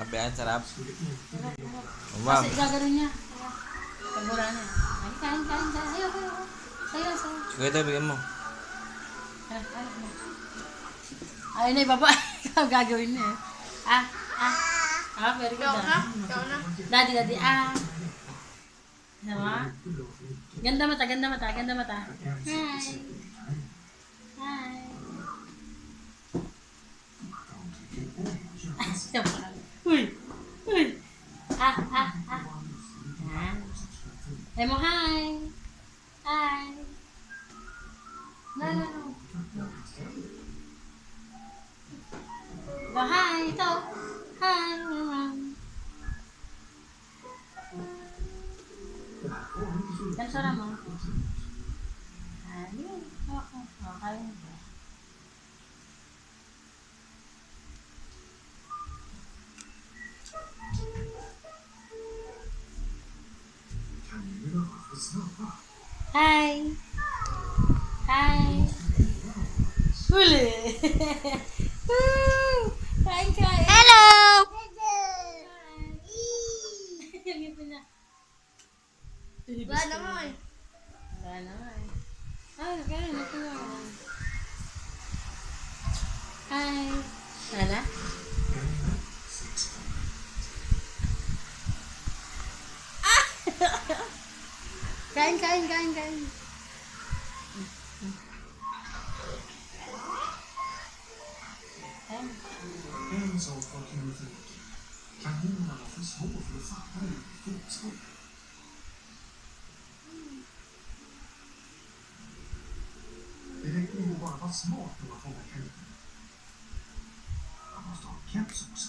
Kapean, sarap. Sarap, sarap. Ma'am. Kasi gagawin niya. Pagmura na. Ay, kain, kain, kain. Ayaw, ayaw. Sayo, sayo. Sige ito, bigyan mo. Ayun na, baba. Ikaw gagawin na eh. Ah, ah. Ah, very good. Ikaw na. Daddy, daddy, ah. Sama? Ganda mata, ganda mata, ganda mata. Hi. Hi. Ah, sama. Uy, uy. Ah, ah, ah. Ah. Say mo hi. Hi. No, no, no. Go hi, ito. Hi, mama. Kansara mo. Ayun. Okay. Okay. Hi. Hi. Huli. Woo! Kain, kain. Hello! Yung ipin na. Wala na nga eh. Wala na nga eh. Ay, kain. Ito na. Hi. Nana? Kain, kain, kain, kain. Kain. En sak var kinetik. Kanonerna var för små för att fatta det i fotspår. Det räcker inte bara att vara smart när man fångar kaniner. Man måste ha keps också.